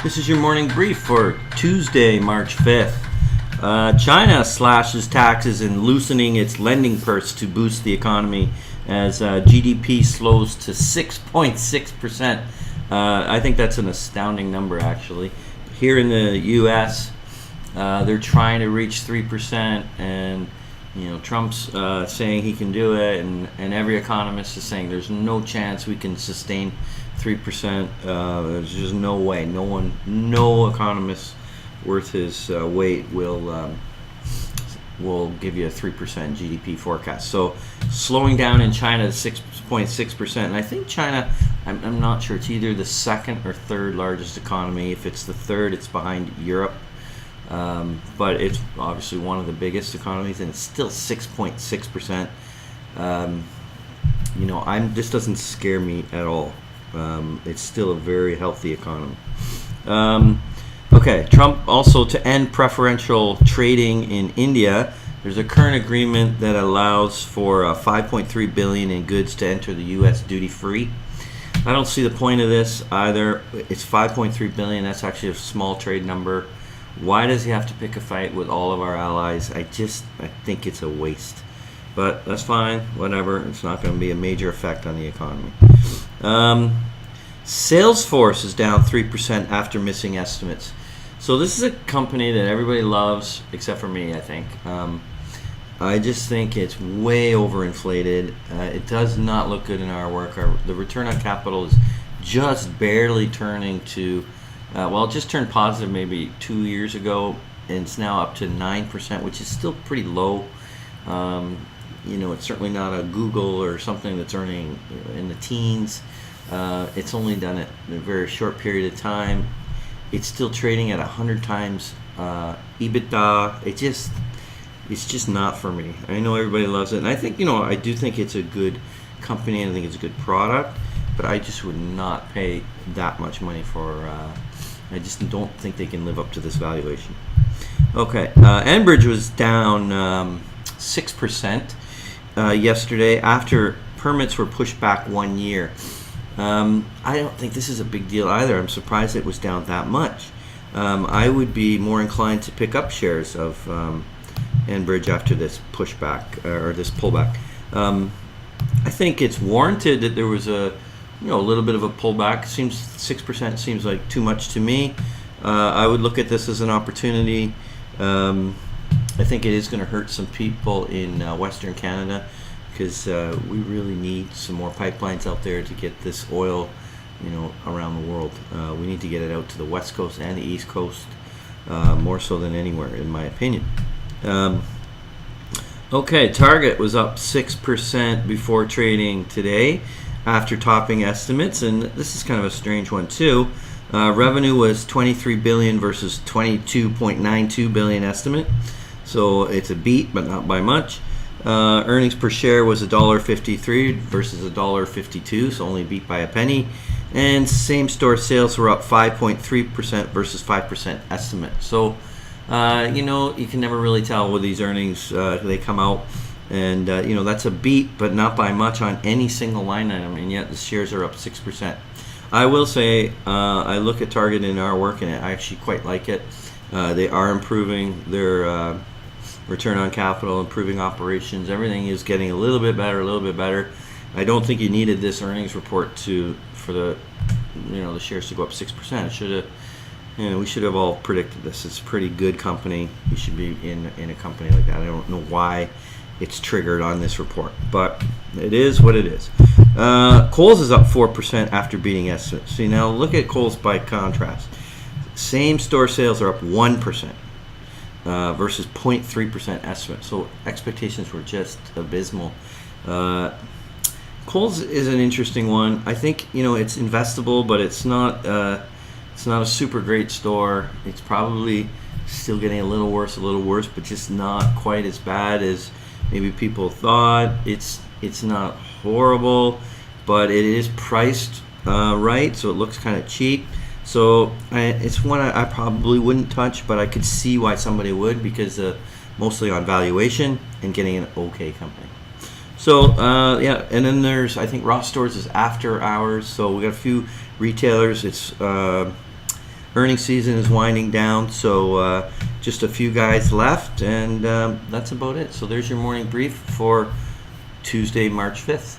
This is your morning brief for Tuesday, March 5th. China slashes taxes and loosening its lending purse to boost the economy as GDP slows to 6.6%. I think that's an astounding number, actually. Here in the U.S., they're trying to reach 3%, and Trump's saying he can do it, and every economist is saying there's no chance we can sustain 3%. There's just no way. No economist worth his weight will give you a 3% GDP forecast. So slowing down in China to 6.6%, and I think China, I'm not sure, it's either the second or third largest economy. If it's the third, it's behind Europe. But it's obviously one of the biggest economies, and it's still 6.6%. This doesn't scare me at all. It's still a very healthy economy. Okay, Trump also to end preferential trading in India. There's a current agreement that allows for $5.3 billion in goods to enter the U.S. duty-free. I don't see the point of this either. It's $5.3 billion. That's actually a small trade number. Why does he have to pick a fight with all of our allies? I think it's a waste. But that's fine, whatever. It's not going to be a major effect on the economy. Salesforce is down 3% after missing estimates. So this is a company that everybody loves, except for me, I think. I just think it's way overinflated. It does not look good in our work. The return on capital is just barely turning to, it just turned positive maybe 2 years ago, and it's now up to 9%, which is still pretty low. It's certainly not a Google or something that's earning in the teens. It's only done it in a very short period of time. It's still trading at 100 times EBITDA. It's just not for me. I know everybody loves it, and I think I do think it's a good company, and I think it's a good product, but I just would not pay that much money for. I just don't think they can live up to this valuation. Okay, Enbridge was down 6% yesterday after permits were pushed back 1 year. I don't think this is a big deal either. I'm surprised it was down that much. I would be more inclined to pick up shares of Enbridge after this pushback or this pullback. I think it's warranted that there was a little bit of a pullback. 6% seems like too much to me. I would look at this as an opportunity. I think it is going to hurt some people in Western Canada, because we really need some more pipelines out there to get this oil, around the world. We need to get it out to the West Coast and the East Coast, more so than anywhere, in my opinion. Okay, Target was up 6% before trading today after topping estimates, and this is kind of a strange one too. Revenue was $23 billion versus $22.92 billion estimate, so it's a beat, but not by much. Earnings per share was $1.53 versus $1.52, so only beat by a penny. And same-store sales were up 5.3% versus 5% estimate. So, you can never really tell with these earnings. They come out, and, that's a beat, but not by much on any single line item, and yet the shares are up 6%. I will say, I look at Target in our work, and I actually quite like it. They are improving their return on capital, improving operations. Everything is getting a little bit better. I don't think you needed this earnings report for the shares to go up 6%. It should have, we should have all predicted this. It's a pretty good company. You should be in a company like that. I don't know why it's triggered on this report, but it is what it is. Kohl's is up 4% after beating estimates. See, now look at Kohl's by contrast. Same store sales are up 1%. Versus 0.3% estimate. So expectations were just abysmal. Kohl's is an interesting one. I think it's investable, but it's not a super great store. It's probably still getting a little worse, but just not quite as bad as maybe people thought. It's not horrible, but it is priced right, so it looks kind of cheap. So it's one I probably wouldn't touch, but I could see why somebody would, because mostly on valuation and getting an okay company. So, and then there's, I think Ross Stores is after hours, so we got a few retailers. It's Earnings season is winding down, so just a few guys left, and that's about it. So there's your morning brief for Tuesday, March 5th.